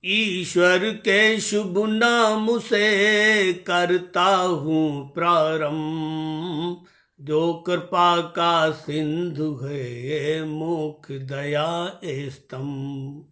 ईश्वर के शुभ नाम से करता हूँ प्रारंभ। जो कृपा का सिंधु है मुख दया स्तंभ।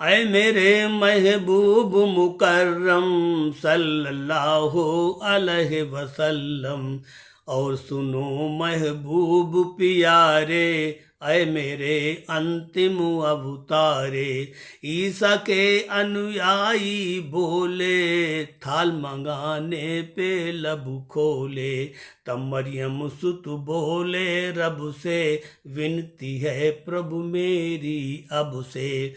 ऐ मेरे महबूब मुकर्रम सल्लल्लाहु अलैहि वसल्लम। और सुनो महबूब प्यारे, ऐ मेरे अंतिम अवतारे। ईसा के अनुयायी बोले, थाल मंगाने पे लब खोले। तब मरियम सुत बोले, रब से विनती है प्रभु मेरी अब से।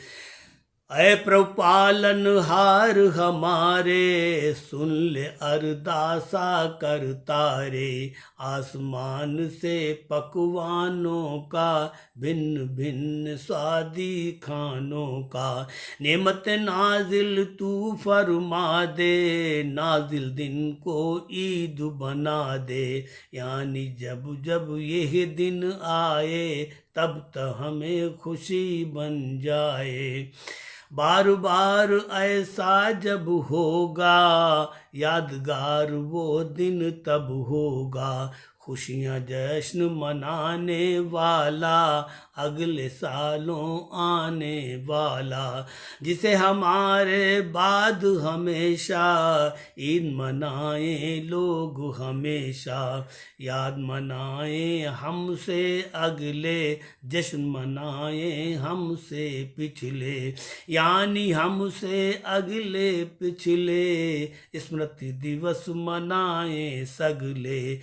ऐ प्रभु पालनहार हमारे, सुन ले अरदासा करता रे। आसमान से पकवानों का, भिन्न भिन्न स्वादी खानों का। नेमत नाजिल तू फरमा दे, नाजिल दिन को ईद बना दे। यानी जब जब यह दिन आए, तब तक हमें खुशी बन जाए। बार बार ऐसा जब होगा, यादगार वो दिन तब होगा। खुशियाँ जश्न मनाने वाला, अगले सालों आने वाला। जिसे हमारे बाद हमेशा, ईद मनाए लोग हमेशा। याद मनाए हमसे अगले, जश्न मनाए हमसे पिछले। यानी हमसे अगले पिछले, स्मृति दिवस मनाए सगले।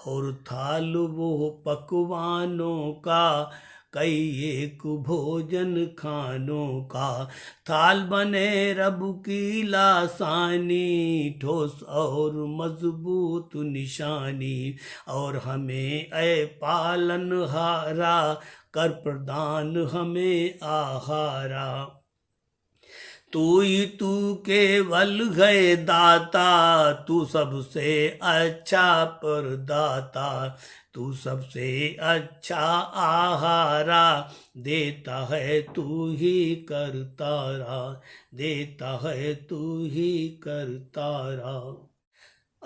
और थाल वो पकवानों का, कई एक भोजन खानों का। थाल बने रब की लासानी, ठोस और मजबूत निशानी। और हमें ऐ पालनहारा, कर प्रदान हमें आहारा। तू केवल है दाता, तू सबसे अच्छा परदाता। तू सबसे अच्छा आहारा, देता है तू ही करतारा। देता है तू ही करतारा।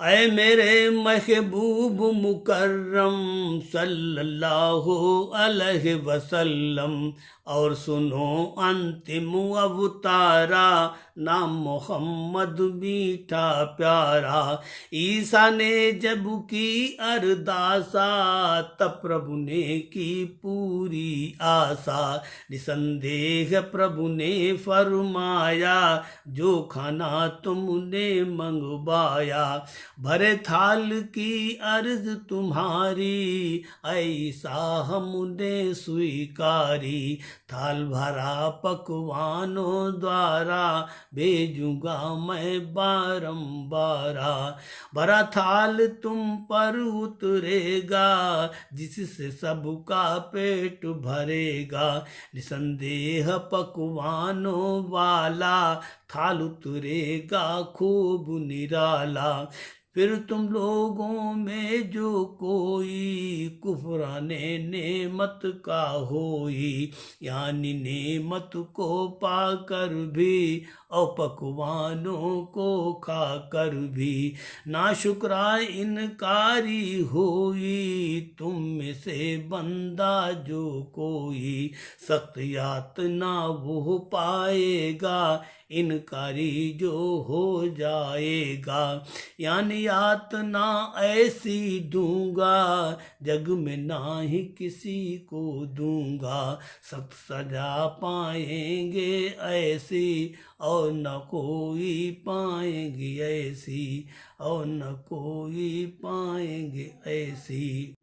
ऐ मेरे महबूब मुकर्रम सल्लल्लाहु अलैहि वसल्लम। और सुनो अंतिम अवतारा, नाम मोहम्मद मीठा प्यारा। ईसा ने जब की अरदासा, तब प्रभु ने की पूरी आशा। निसंदेह प्रभु ने फरमाया, जो खाना तुमने मंगवाया। भरे थाल की अर्ज तुम्हारी, ऐसा हमने स्वीकारी। थाल भरा पकवानों द्वारा, भेजूंगा मैं बारंबारा। भरा थाल तुम पर उतरेगा, जिससे सबका पेट भरेगा। निसंदेह पकवानों वाला, थाल उतरेगा खूब निराला। फिर तुम लोगों में जो कोई, कुफराने नेमत का होई। यानी नेमत को पाकर भी, और पकवानों को खाकर भी, नाशुक्रा इनकारी होई। तुम में से बंदा जो कोई, सख्त यातना वो पाएगा। इनकारी जो हो जाएगा। यानी यातना ऐसी दूंगा, जग में ना ही किसी को दूंगा। सब सजा पाएंगे ऐसी, और न कोई पाएंगे ऐसी। और न कोई पाएंगे ऐसी।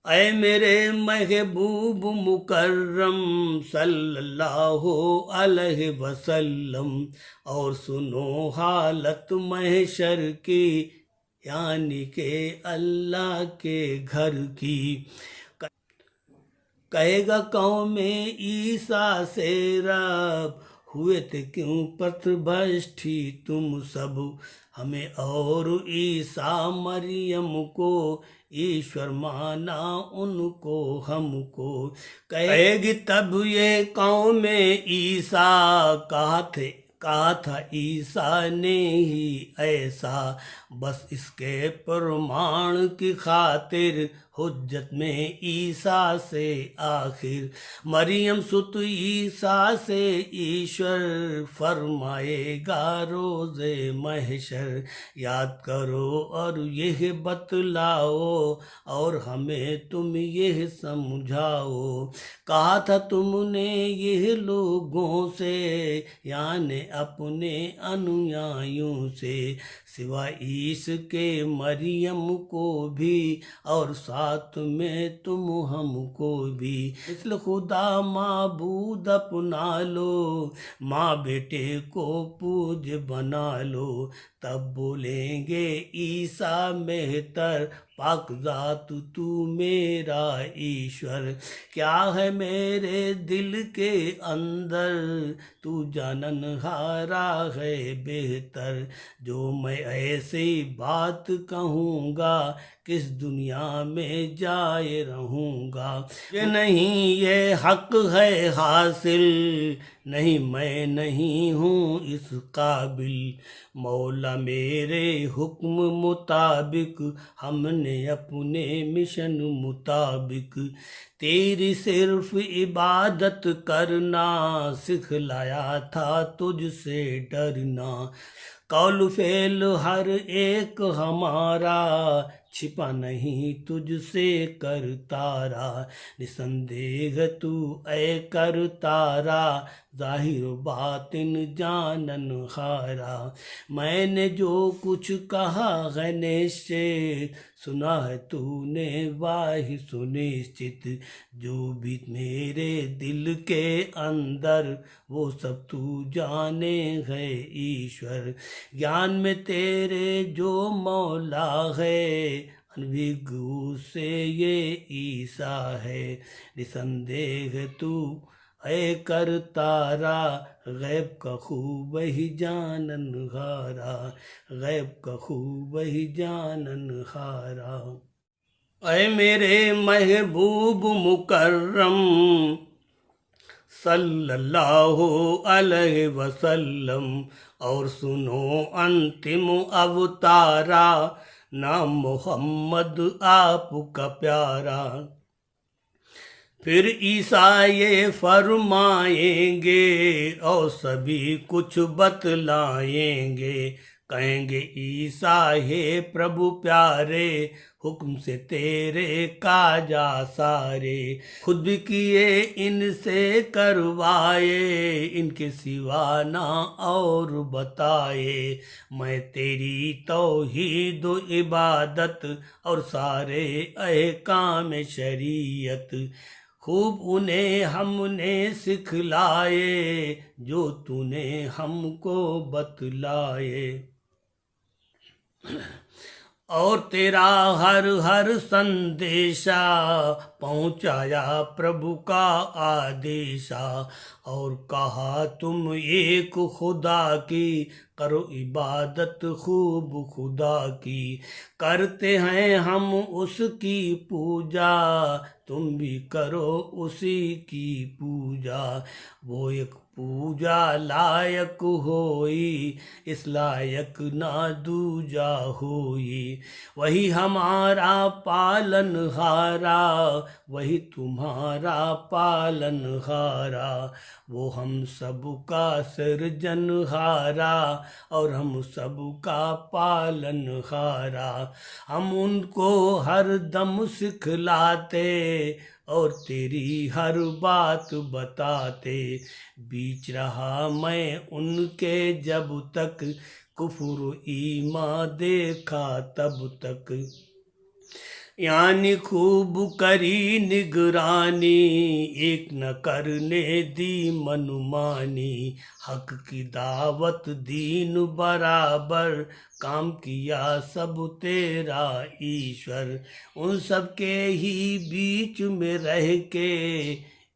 ऐ मेरे महबूब मुकर्रम सल्लल्लाहु अलैहि वसल्लम। और सुनो हालत महशर की, यानी के अल्लाह के घर की। कहेगा कौम में ईसा से रब, हुए थे क्यों पथभ्रष्टी तुम सब। हमें और ईसा मरियम को ईश्वर माना उनको हमको। कहेगी तब ये कौमें ईसा कहा था ईसा ने ही ऐसा। बस इसके प्रमाण की खातिर हुज्जत में ईसा से आखिर। मरियम सुत ईसा से ईश्वर फरमाएगा रोज़े महशर। याद करो और यह बतलाओ और हमें तुम यह समझाओ। कहा था तुमने यह लोगों से यानी अपने अनुयायियों से, सिवा इसके मरियम को भी और साथ में तुम हमको भी। इसलिए खुदा माबूद अपना लो, माँ बेटे को पूज बना लो। तब बोलेंगे ईसा मेहतर पाकज़ात तू मेरा ईश्वर। क्या है मेरे दिल के अंदर तू जाननहारा है बेहतर। जो मैं ऐसी बात कहूँगा किस दुनिया में जाए रहूँगा। ये नहीं ये हक है हासिल, नहीं मैं नहीं हूँ इस काबिल। मौला मेरे हुक्म मुताबिक हमने अपने मिशन मुताबिक तेरी सिर्फ इबादत करना सिखलाया था, तुझसे डरना। कौल फेल हर एक हमारा छिपा नहीं तुझसे कर तारा। निसंदेह तू ऐ कर तारा जाहिर बातिन जानन हारा। मैंने जो कुछ कहा है निश्चित सुना है तूने वाही सुनिश्चित। जो भी मेरे दिल के अंदर वो सब तू जाने है ईश्वर। ज्ञान में तेरे जो मौला है अनभिज्ञ से ये ईसा है। निसंदेह तू ऐ कर तारा गैब का खूब ही जानन हारा, गैब का खूब ही जानन हारा। ऐ मेरे महबूब मुकर्रम सल्लल्लाहु अलैहि वसल्लम। और सुनो अंतिम अवतारा नाम मोहम्मद आपका प्यारा। फिर ईसा ये फरमाएंगे और सभी कुछ बतलाएंगे। कहेंगे ईसा हे प्रभु प्यारे हुक्म से तेरे काजा सारे। खुद भी किए इनसे करवाए इनके सिवा ना और बताए। मैं तेरी तौहीद इबादत और सारे अहकाम शरीयत खूब उन्हें हमने सिखलाए जो तूने हमको बतलाए। और तेरा हर हर संदेशा पहुँचाया प्रभु का आदेशा। और कहा तुम एक खुदा की करो इबादत खूब खुदा की। करते हैं हम उसकी पूजा तुम भी करो उसी की पूजा। वो एक पूजा लायक होई इस लायक ना दूजा होई। वही हमारा पालनहारा वही तुम्हारा पालनहारा। वो हम सबका सृजनहारा और हम सबका पालनहारा। हम उनको हर दम सिखलाते और तेरी हर बात बताते। बीच रहा मैं उनके जब तक कुफुर ईमान देखा तब तक। यानी खूब करी निगरानी एक न करने दी मनमानी। हक की दावत दीन बराबर काम किया सब तेरा ईश्वर। उन सब के ही बीच में रह के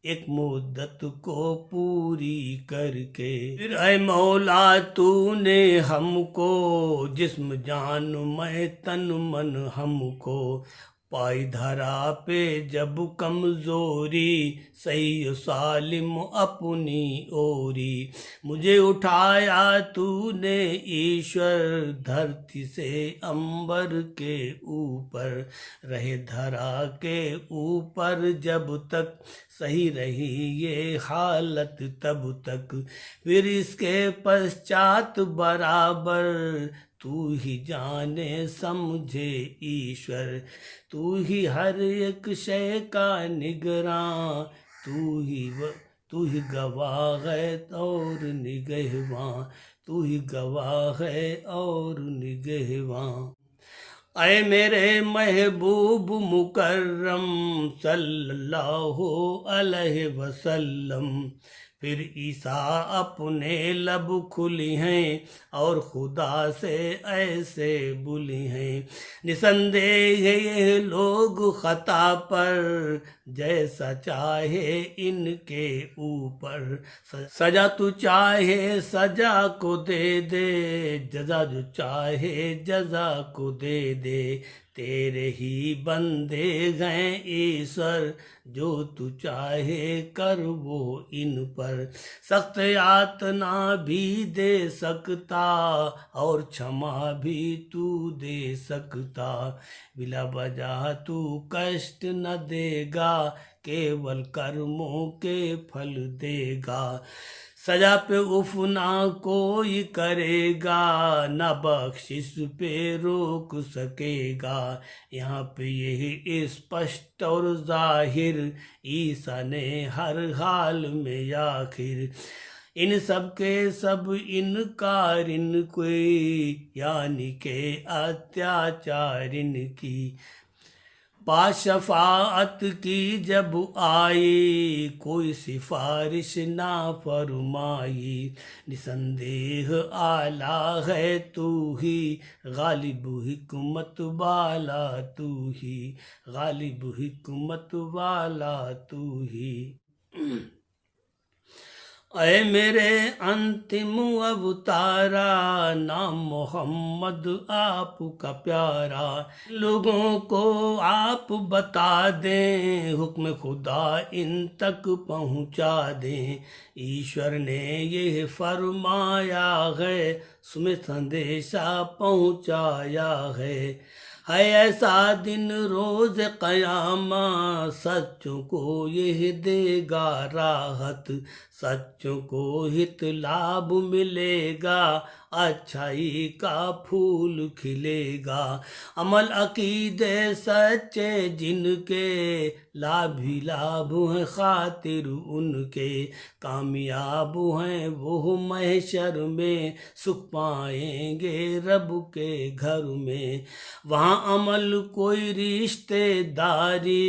एक मुद्दत को पूरी करके। फिर ऐ मौला तूने हमको जिस्म जान मैं तन मन हमको पाई धरा पे जब कमजोरी, सही सालिम अपनी ओरी। मुझे उठाया तूने ईश्वर धरती से अंबर के ऊपर, रहे धरा के ऊपर जब तक सही रही ये हालत तब तक। फिर इसके पश्चात बराबर तू ही जाने समझे ईश्वर, तू ही हर एक शय का निगरां, तू ही गवाह है और निगहबां, तू ही गवाह है और निगहबां। ऐ मेरे महबूब मुकर्रम सल्लल्लाहु अलैहि वसल्लम। फिर ईसा अपने लब खुली हैं और खुदा से ऐसे बुली हैं। निसंदेह ये लोग खता पर, जैसा चाहे इनके ऊपर सजा तू चाहे सजा को दे दे, जजा जो चाहे जजा को दे दे। तेरे ही बंदे हैं ईश्वर, जो तू चाहे कर वो इन पर। सख्त यातना भी दे सकता और क्षमा भी तू दे सकता, बिला वजह तू कष्ट न देगा, केवल कर्मों के फल देगा। सजा पे उफ ना कोई करेगा, न बख्शिश पे रोक सकेगा। यहाँ पे यही स्पष्ट और जाहिर, ईसा ने हर हाल में आखिर इन सब के सब इनकार इनके, यानी के अत्याचार इनकी। पाशफाअत की जब आई, कोई सिफारिश ना फरमाई। निसंदेह आला है तू ही, गालिब हिकमत वाला तू ही, गालिब हिकमत वाला तू ही। ऐ मेरे अंतिम अवतारा, नाम मोहम्मद आपका प्यारा। लोगों को आप बता दें, हुक्म खुदा इन तक पहुंचा दें। ईश्वर ने ये फरमाया है, सुमे संदेशा पहुंचाया है ऐसा दिन रोज कयामा, सच्चों को यह देगा राहत, सच्चों को हित लाभ मिलेगा, अच्छाई का फूल खिलेगा। अमल अकीदे सच्चे जिनके, लाभ ही लाभ हैं खातिर उनके। कामयाब हैं वो महशर में, सुख पाएंगे रब के घर में। वहाँ अमल कोई रिश्तेदारी,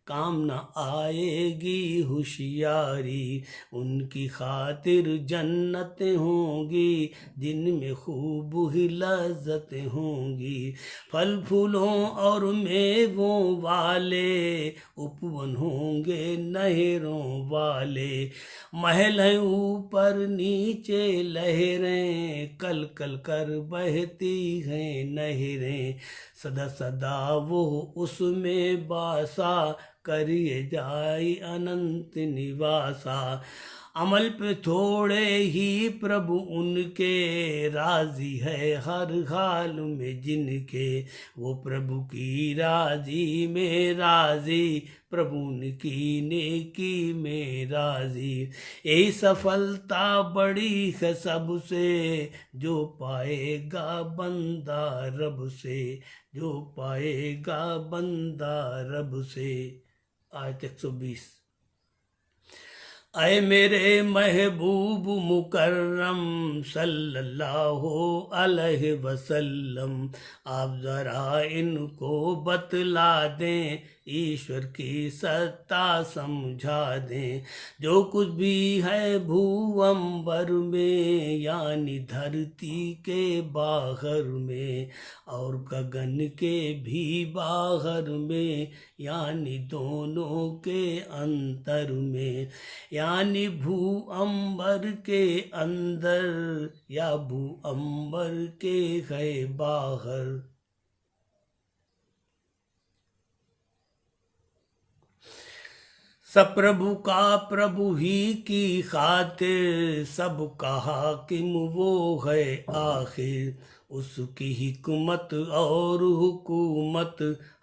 काम न आएगी होशियारी। उनकी खातिर जन्नतें होंगी, जिनमें खूब ही लज्जतें होंगी। फल फूलों और मेवों वाले, उपवन होंगे नहरों वाले। महल हैं ऊपर नीचे लहरें, कल कल कर बहती हैं नहरें। सदा सदा वो उसमें बासा, करिए जाई अनंत निवासा। अमल पे थोड़े ही प्रभु उनके, राजी है हर हाल में जिनके। वो प्रभु की राजी में राजी, प्रभु उनकी नेकी में राजी। यही सफलता बड़ी है सबसे, जो पाएगा बंदा रब से, जो पाएगा बंदा रब से। आयत 120। ऐ मेरे महबूब मुकर्रम सल्लल्लाहु अलैहि वसल्लम, आप ज़रा इनको बतला दें ईश्वर की सत्ता समझा दें। जो कुछ भी है भूअंबर में यानी धरती के बाहर में और गगन के भी बाहर में यानी दोनों के अंतर में, यानी भू अंबर के अंदर या भू अंबर के है बाहर। सब प्रभु का प्रभु ही की खातिर सबका हाकिम वो है आखिर। उसकी हिकमत और हुकूमत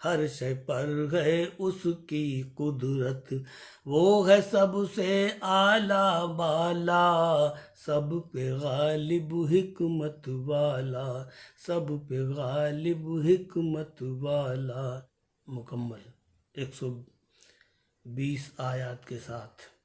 हर शय पर है उसकी कुदरत। वो है सबसे आला बाला सब पे गालिब हिकमत वाला, सब पे गालिब हिकमत वाला। मुकम्मल 120 आयत के साथ।